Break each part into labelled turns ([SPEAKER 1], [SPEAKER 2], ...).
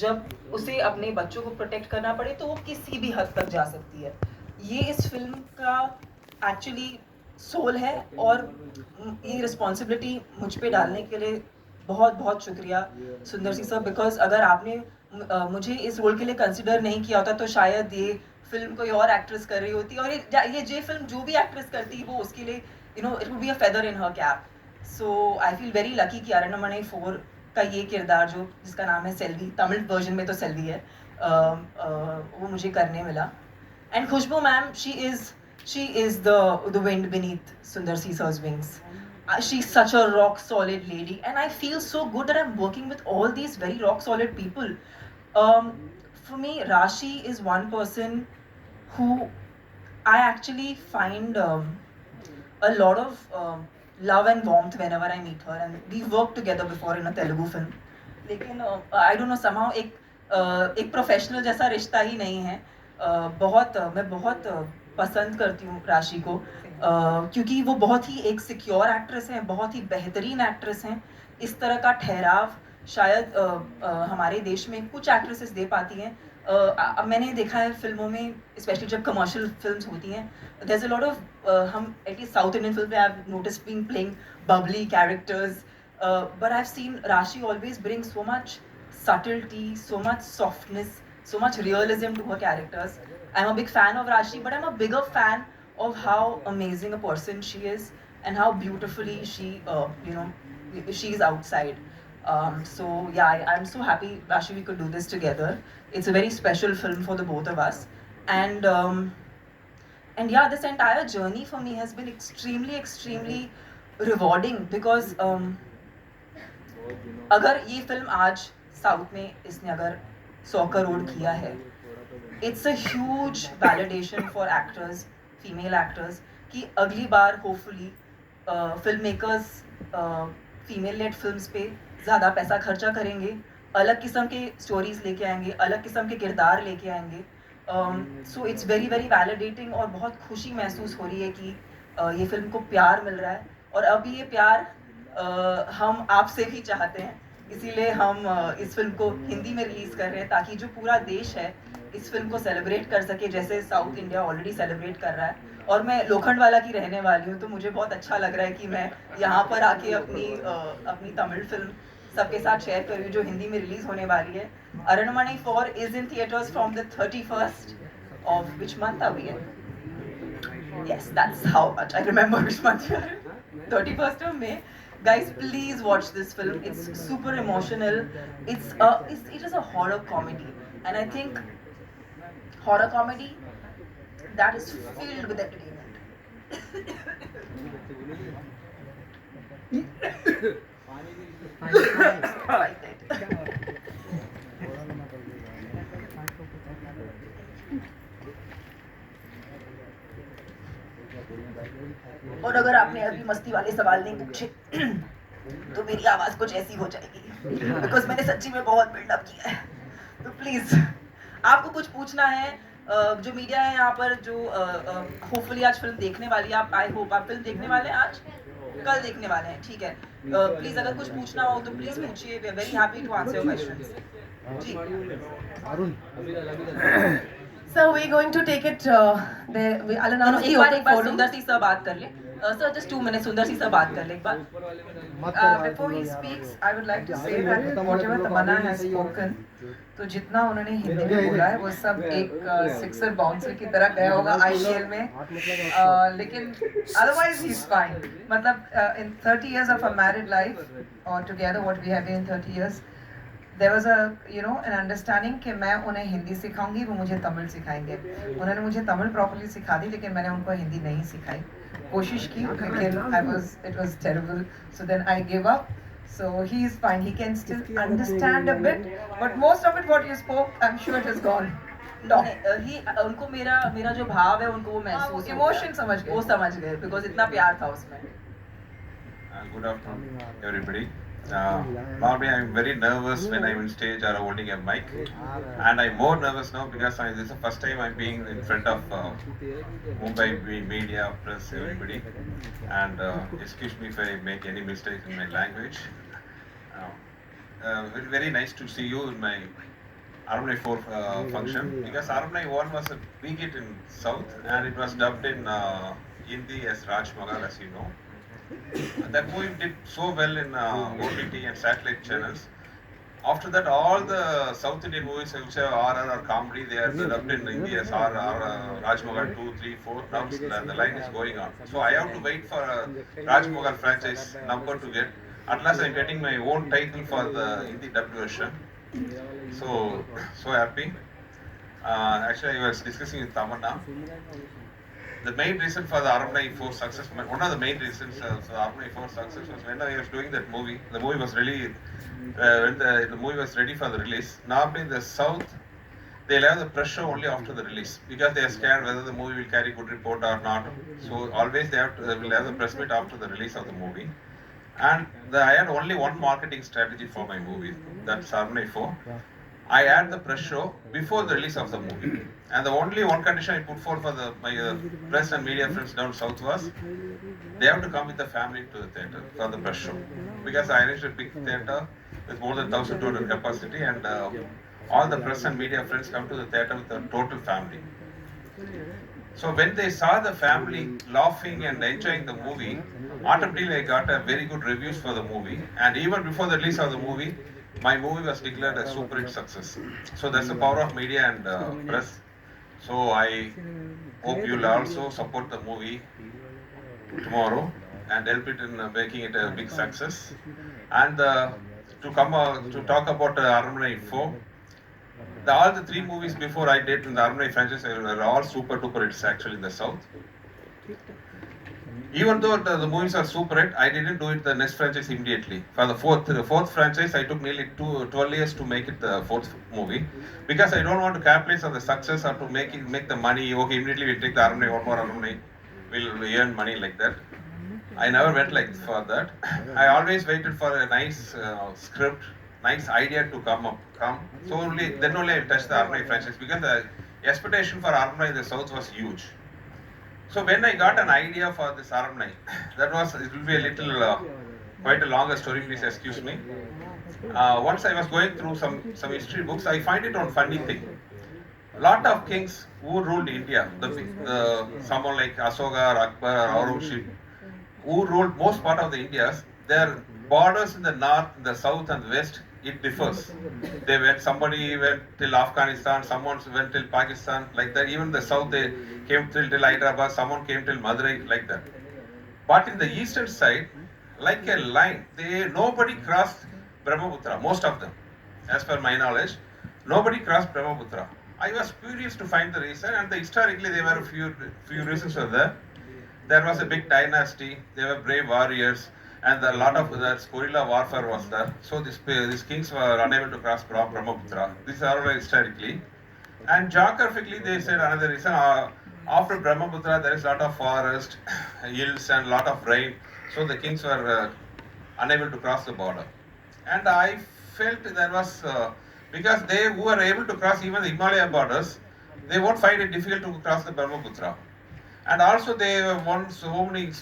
[SPEAKER 1] जब उसे अपने बच्चों को प्रोटेक्ट करना पड़े तो वो किसी भी हद तक जा सकती है। ये इस फिल्म का एक्चुअली सोल है, और ये रिस्पॉन्सिबिलिटी मुझ पे डालने के लिए बहुत बहुत शुक्रिया सुंदर सी सर, बिकॉज अगर आपने मुझे इस रोल के लिए कंसिडर नहीं किया होता तो शायद ये फिल्म कोई और एक्ट्रेस कर रही होती, और ये फिल्म जो भी एक्ट्रेस करती वो उसके लिए it would be a feather in her cap. So I feel very lucky कि अरण्यमणि 4 का ये किरदार जो जिसका नाम है सेल्वी, तमिल वर्जन में तो सेल्वी है, वो मुझे करने मिला। And Khushboo ma'am, she is the wind beneath Sundar C Sir's wings. She's such a rock solid lady, and I feel so good that I'm working with all these very rock solid people. Um, for me, Rashi is one person who I actually find a lot of love and warmth whenever I meet her, and we've worked together before in a Telugu film. लेकिन I don't know, somehow एक professional जैसा रिश्ता ही नहीं है। मैं बहुत पसंद करती हूँ राशि को, क्योंकि वो बहुत ही एक सिक्योर एक्ट्रेस हैं, बहुत ही बेहतरीन एक्ट्रेस हैं। इस तरह का ठहराव शायद हमारे देश में कुछ एक्ट्रेसेस दे पाती हैं। मैंने देखा है फिल्मों में, स्पेशली जब कमर्शियल फिल्म्स होती हैं, there's a lot of हम एटलीस्ट साउथ इंडियन फिल्म में I have noticed being playing bubbly characters, but I've seen Rashi always bring so much subtlety, so much softness, so much realism to her characters. I'm a big fan of Rashi, but I'm a bigger fan of how amazing a person she is and how beautifully she's outside. So yeah, I'm so happy, Rashi, we could do this together. It's a very special film for the both of us, and yeah, this entire journey for me has been extremely rewarding, because अगर ये film आज south में इसने अगर 100 करोड़ किया है, it's a huge validation for actors, female actors, कि अगली बार hopefully film makers female led films पे ज़्यादा पैसा खर्चा करेंगे, अलग किस्म के स्टोरीज लेके आएंगे, अलग किस्म के किरदार लेके आएंगे। सो इट्स वेरी वैलिडेटिंग, और बहुत खुशी महसूस हो रही है कि ये फिल्म को प्यार मिल रहा है, और अब ये प्यार हम आपसे भी चाहते हैं। इसीलिए हम इस फिल्म को हिंदी में रिलीज कर रहे हैं, ताकि जो पूरा देश है इस फिल्म को सेलिब्रेट कर सके, जैसे साउथ इंडिया ऑलरेडी सेलिब्रेट कर रहा है। और मैं लोखंडवाला की रहने वाली हूँ, तो मुझे बहुत अच्छा लग रहा है कि मैं यहाँ पर आके अपनी तमिल फिल्म सबके साथ शेयर कर रही हूँ, जो हिंदी में रिलीज होने वाली है। अरण्यमणि 4 is in theatres from the 31st of which month are we in? Yes, that's how much I remember which month we are in. 31st of May. Guys, please watch this film. It's super emotional. It is a horror comedy, and I think horror comedy that is filled with entertainment. Like that. और अगर आपने अभी मस्ती वाले सवाल नहीं पूछे तो मेरी आवाज कुछ ऐसी हो जाएगी, बिकॉज मैंने सच्ची में बहुत बिल्डअप किया है। तो प्लीज, आपको कुछ पूछना है, जो मीडिया है यहाँ पर, जो होपफुली आज फिल्म देखने वाली है, आप आई होप आप फिल्म देखने वाले हैं, आज कल देखने वाले हैं, ठीक है। प्लीज अगर कुछ पूछना हो तो प्लीज पूछिए, we are very happy to answer your questions. जी
[SPEAKER 2] Arun
[SPEAKER 3] So we're going to take it. I'll announce the
[SPEAKER 1] एक
[SPEAKER 3] open
[SPEAKER 1] बार
[SPEAKER 3] forum.
[SPEAKER 1] सुंदर सी सर बात कर ले। सर जस्ट 2 मिनट, सुंदर सी सर बात कर ले एक बार।
[SPEAKER 3] Before he speaks, I would like to say that whatever Tamanna has spoken, तो जितना उन्होंने हिंदी में बोला है वो सब एक सिक्सर बाउंसर की तरह गया होगा IPL में, लेकिन otherwise he's fine. मतलब in 30 years of a married life or together, what we have been in 30 years, there was a an understanding कि मैं उन्हें हिंदी सिखाऊंगी, वो मुझे तमिल सिखाएंगे। उन्होंने मुझे तमिल प्रॉपर्ली सिखा दी, लेकिन मैंने उनको हिंदी नहीं सिखाई। कोशिश की, लेकिन it was terrible, so then I gave up. So he is fine, he can still understand a bit, but most of it what you spoke, I'm sure it is gone. No,
[SPEAKER 1] उनको मेरा जो भाव है उनको वो महसूस,
[SPEAKER 3] emotion समझ गए,
[SPEAKER 1] वो समझ गए, बिकॉज इतना प्यार था उसमें।
[SPEAKER 4] Good afternoon, everybody. Normally, I'm very nervous when I'm on stage or holding a mic, and I'm more nervous now because this is the first time I'm being in front of Mumbai media, press, everybody. And excuse me if I make any mistakes in my language. Very nice to see you in my Armani 4 function, because Armani 1 was a big hit in South and it was dubbed in Hindi as Raj Magal, as you know. And that movie did so well in OTT and satellite channels. After that, all the South Indian movies which have RR or comedy, they are dubbed in Hindi as RR, Raj Magal 2, 3, 4. Now the line is going on. So I have to wait for a Raj Magal franchise number to get. At last, I'm getting my own title for the Hindi dubbed version. So happy. Actually, I was discussing with Tamanna. The main reason for the Armani 4 success, one of the main reasons for the Armani 4 success was when I was doing that movie. The movie was really, when the movie was ready for the release. Normally in the South, they'll have the press show only after the release because they are scared whether the movie will carry good report or not. So always they will have the press meet after the release of the movie. And I had only one marketing strategy for my movie, that's Armani 4. I had the press show before the release of the movie. And the only one condition I put forward for my press and media friends down south was they have to come with the family to the theatre for the press show. Because I arranged a big theatre with more than 1,200 capacity and all the press and media friends come to the theatre with the total family. So when they saw the family laughing and enjoying the movie, automatically I got a very good reviews for the movie. And even before the release of the movie, my movie was declared a super hit success. So that's the power of media and press. So I hope you'll also support the movie tomorrow and help it in making it a big success. And to talk about Armani 4, all the 3 movies before I did in the Armani franchise were all super duper hits actually in the South. Even though the movies are super hit, I didn't do it the next franchise immediately. For the fourth franchise, I took nearly 12 years to make it the 4th movie. Because I don't want to capitalize on the success or to make the money, okay, immediately we take the Armani, one more Armani, we'll earn money like that. I never went like for that. I always waited for a nice script, nice idea to come. So then only I touched the Armani franchise because the expectation for Armani in the South was huge. So when I got an idea for this Armani, it will be a little, quite a longer story, please excuse me. Once I was going through some history books, I find it one funny thing. Lot of kings who ruled India, someone like Ashoka or Akbar or Aurangzeb, who ruled most part of the Indias, their borders in the north, in the south and the west, it differs. Somebody went till Afghanistan, someone went till Pakistan, like that. Even the south, they came till Hyderabad, someone came till Madurai, like that. But in the eastern side, like a line, nobody crossed Brahmaputra, most of them, as per my knowledge, nobody crossed Brahmaputra. I was curious to find the reason, and historically there were a few reasons for that. There was a big dynasty, there were brave warriors, and a lot of guerrilla warfare was there. So these kings were unable to cross Brahmaputra. This is all historically. And geographically, they said another reason, after Brahmaputra, there is a lot of forest, hills, and a lot of rain. So the kings were unable to cross the border. And I felt there was, because they who were able to cross even the Himalaya borders, they won't find it difficult to cross the Brahmaputra. And also they won so many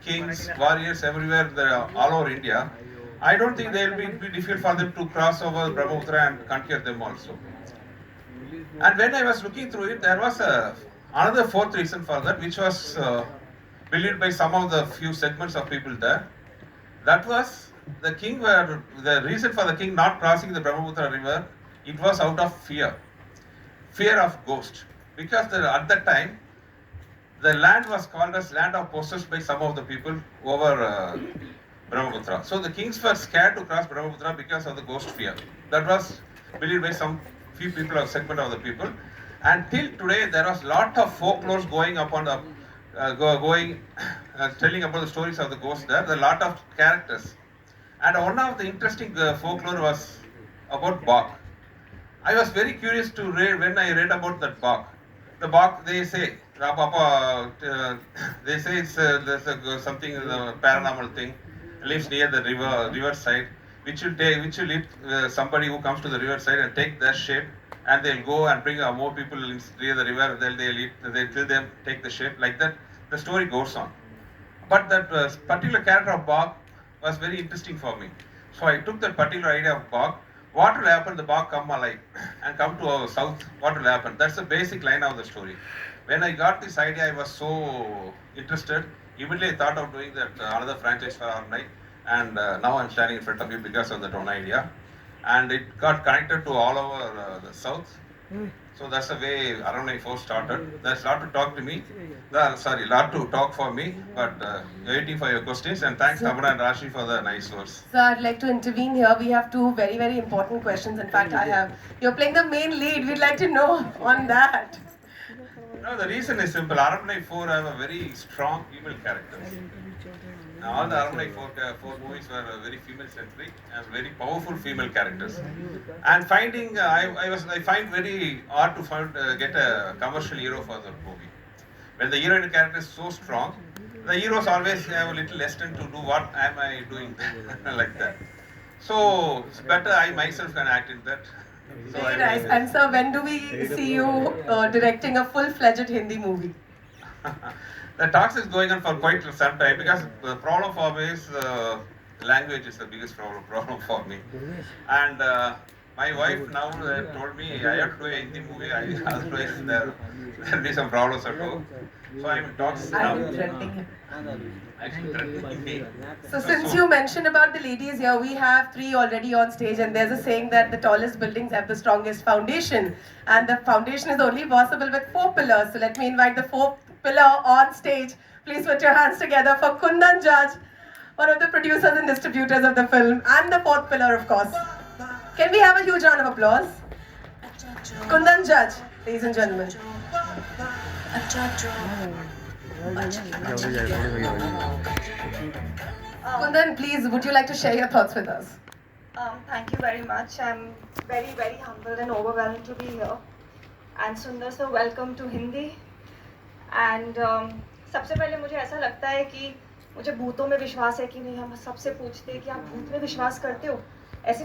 [SPEAKER 4] kings, warriors everywhere, all over India. I don't think they will be difficult for them to cross over Brahmaputra and conquer them also. And when I was looking through it, there was another 4th reason for that, which was believed by some of the few segments of people there. That was the reason for the king not crossing the Brahmaputra river, it was out of fear of ghost. Because at that time, the land was called as land of possessed by some of the people over Brahmaputra. So the kings were scared to cross Brahmaputra because of the ghost fear. That was believed by some few people or segment of the people. And till today, there was lot of folklore going up on the telling about the stories of the ghosts there. There are a lot of characters. And one of the interesting folklore was about Bach. I was very curious to read when I read about that Bach. The Bach, they say, they say it's there's something paranormal thing, lives near the river side, which will eat somebody who comes to the river side and take their shape, and they'll go and bring more people near the river. They'll kill them, take the shape like that. The story goes on. But that particular character of Bach was very interesting for me. So I took that particular idea of Bach. what will happen? The Bach come alive and come to our south. What will happen? That's the basic line of the story. When I got this idea, I was so interested. Immediately, I thought of doing that another franchise for our night, and now I'm standing in front of you because of that one idea. And it got connected to all over the south. So that's the way Aramai 4 started. There's a lot to talk to me. Lot to talk for me. But waiting for your questions. And thanks, Amana and Rashi, for the nice words.
[SPEAKER 2] So I'd like to intervene here. We have two very, very important questions. In fact, you're playing the main lead. We'd like to know on that.
[SPEAKER 4] No, the reason is simple. Aramai 4 have a very strong female characters. Now, all the Aramai 4 movies were very female-centric and very powerful female characters. And finding, I find very hard to get a commercial hero for the movie. When the heroine character is so strong, the heroes always have a little hesitant to do what am I doing like that. So it's better I myself can act in that. So
[SPEAKER 2] Very nice. And sir, when do we see you directing a full-fledged Hindi movie?
[SPEAKER 4] The talks is going on for quite some time because the problem for me is language is the biggest problem for me. And my wife now told me I have to do a Hindi movie, otherwise there'll be some problems at home. So I'm in talks now.
[SPEAKER 3] I'm threatening him.
[SPEAKER 4] Actually threatening me.
[SPEAKER 2] So since you mentioned about the ladies here, we have 3 already on stage, and there's a saying that the tallest buildings have the strongest foundation, and the foundation is only possible with 4 pillars. So let me invite the 4th pillar on stage. Please put your hands together for Kundan Judge, one of the producers and distributors of the film, and the 4th pillar, of course. Can we have a huge round of applause? Kundan Judge, ladies and gentlemen. Kundan, please, would you like to share your thoughts with us?
[SPEAKER 5] Thank you very much. I'm very, very humbled and overwhelmed to be here. And Sundar sir, welcome to Hindi. And सबसे पहले मुझे ऐसा लगता है कि मुझे भूतों में विश्वास है कि नहीं, हम सबसे पूछते हैं कि आप भूत में विश्वास करते हो, ऐसे